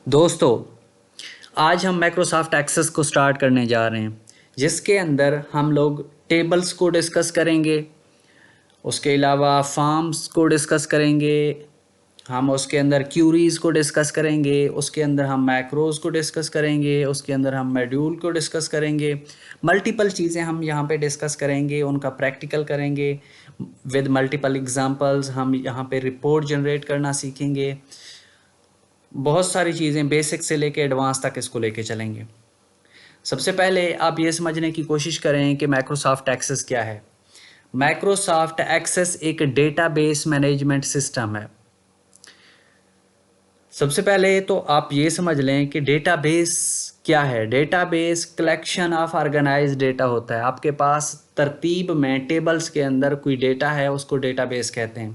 دوستو آج ہم مائکروسافٹ ایکسس کو سٹارٹ کرنے جا رہے ہیں، جس کے اندر ہم لوگ ٹیبلز کو ڈسکس کریں گے، اس کے علاوہ فارمز کو ڈسکس کریں گے، ہم اس کے اندر کیوریز کو ڈسکس کریں گے، اس کے اندر ہم میکروز کو ڈسکس کریں گے، اس کے اندر ہم میڈیول کو ڈسکس کریں گے، ملٹیپل چیزیں ہم یہاں پہ ڈسکس کریں گے، ان کا پریکٹیکل کریں گے ود ملٹیپل ایگزامپلز. ہم یہاں پہ رپورٹ جنریٹ کرنا سیکھیں گے. بہت ساری چیزیں بیسک سے لے کے ایڈوانس تک اس کو لے کے چلیں گے. سب سے پہلے آپ یہ سمجھنے کی کوشش کریں کہ مائکروسافٹ ایکسس کیا ہے. مائکروسافٹ ایکسس ایک ڈیٹا بیس مینجمنٹ سسٹم ہے. سب سے پہلے تو آپ یہ سمجھ لیں کہ ڈیٹا بیس کیا ہے. Database collection of organise data ہوتا ہے. آپ کے پاس ترتیب میں ٹیبلز کے اندر کوئی ڈیٹا ہے، اس کو ڈیٹا بیس کہتے ہیں.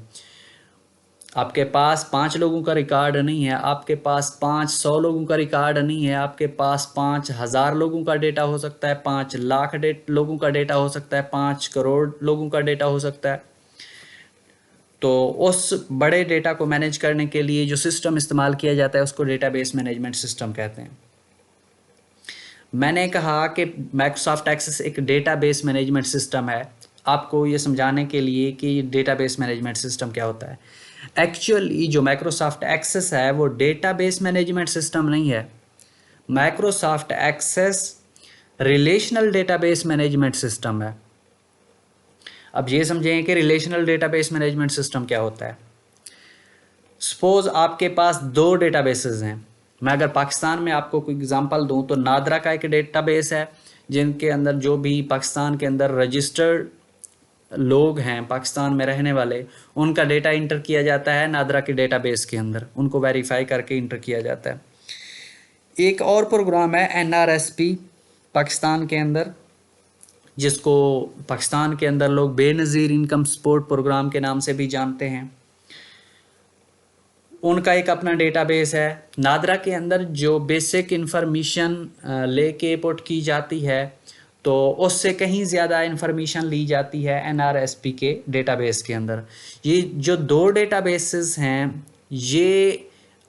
آپ کے پاس 5 لوگوں کا ریکارڈ نہیں ہے، آپ کے پاس 500 لوگوں کا ریکارڈ نہیں ہے، آپ کے پاس 5000 لوگوں کا ڈیٹا ہو سکتا ہے، 5 لاکھ لوگوں کا ڈیٹا ہو سکتا ہے، 5 کروڑ لوگوں کا ڈیٹا ہو سکتا ہے. تو اس بڑے ڈیٹا کو مینیج کرنے کے لیے جو سسٹم استعمال کیا جاتا ہے اس کو ڈیٹا بیس مینجمنٹ سسٹم کہتے ہیں. میں نے کہا کہ مائکروسافٹ ایکسس ایک ڈیٹا بیس مینجمنٹ سسٹم ہے، آپ کو یہ سمجھانے کے لیے کہ ڈیٹا بیس مینجمنٹ سسٹم کیا ہوتا ہے. ایکچولی جو مائکروسافٹ ایکسس ہے وہ ڈیٹا بیس مینجمنٹ سسٹم نہیں ہے. Microsoft Access relational data base management system ہے. اب یہ سمجھیں کہ relational data base management system کیا ہوتا ہے. سپوز آپ کے پاس 2 ڈیٹا بیسز ہیں. میں اگر پاکستان میں آپ کو کوئی اگزامپل دوں تو نادرا کا ایک ڈیٹا بیس ہے جن کے اندر جو بھی پاکستان کے اندر رجسٹرڈ لوگ ہیں پاکستان میں رہنے والے ان کا ڈیٹا انٹر کیا جاتا ہے نادرا کے ڈیٹا بیس کے اندر، ان کو ویریفائی کر کے انٹر کیا جاتا ہے. ایک اور پروگرام ہے NRSP پاکستان کے اندر، جس کو پاکستان کے اندر لوگ بے نظیر انکم سپورٹ پروگرام کے نام سے بھی جانتے ہیں. ان کا ایک اپنا ڈیٹا بیس ہے. نادرا کے اندر جو بیسک انفارمیشن لے کے پٹ کی جاتی ہے تو اس سے کہیں زیادہ انفارمیشن لی جاتی ہے NRSP کے ڈیٹا بیس کے اندر. یہ جو 2 ڈیٹا بیسز ہیں یہ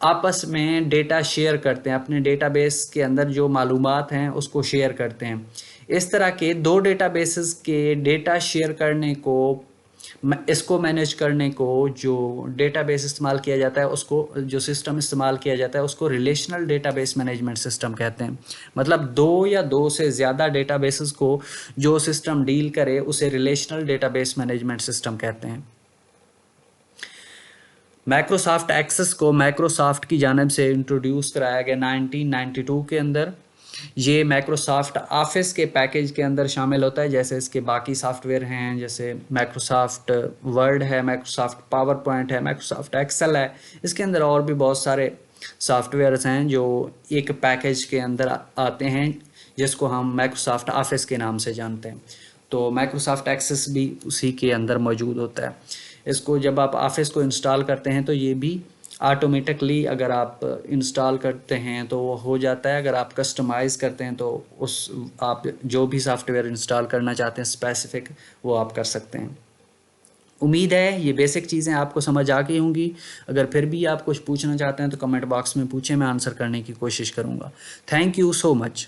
آپس میں ڈیٹا شیئر کرتے ہیں، اپنے ڈیٹا بیس کے اندر جو معلومات ہیں اس کو شیئر کرتے ہیں. اس طرح کے 2 ڈیٹا بیسز کے ڈیٹا شیئر کرنے کو، اس کو مینیج کرنے کو جو ڈیٹا بیس استعمال کیا جاتا ہے، اس کو جو سسٹم استعمال کیا جاتا ہے اس کو relational data base management system کہتے ہیں. مطلب 2 یا 2 سے زیادہ ڈیٹا بیسز کو جو سسٹم ڈیل کرے اسے relational data base management system کہتے ہیں. مائکروسافٹ ایکسس کو مائکروسافٹ کی جانب سے انٹروڈیوس کرایا گیا 1992 کے اندر. یہ مائکروسافٹ آفس کے پیکیج کے اندر شامل ہوتا ہے، جیسے اس کے باقی سافٹ ویئر ہیں، جیسے مائکروسافٹ ورڈ ہے، مائکروسافٹ پاور پوائنٹ ہے، مائکروسافٹ ایکسل ہے. اس کے اندر اور بھی بہت سارے سافٹ ویئرز ہیں جو ایک پیکیج کے اندر آتے ہیں جس کو ہم مائکروسافٹ آفس کے نام سے جانتے ہیں. تو مائکروسافٹ ایکسس بھی اسی کے اندر موجود ہوتا ہے. اس کو جب آپ آفس کو انسٹال کرتے ہیں تو یہ بھی آٹومیٹکلی اگر آپ انسٹال کرتے ہیں تو وہ ہو جاتا ہے. اگر آپ کسٹمائز کرتے ہیں تو آپ جو بھی سافٹ ویئر انسٹال کرنا چاہتے ہیں اسپیسیفک وہ آپ کر سکتے ہیں. امید ہے یہ بیسک چیزیں آپ کو سمجھ آ گئی ہوں گی. اگر پھر بھی آپ کچھ پوچھنا چاہتے ہیں تو کمنٹ باکس میں پوچھیں، میں آنسر کرنے کی کوشش کروں گا. Thank you so much.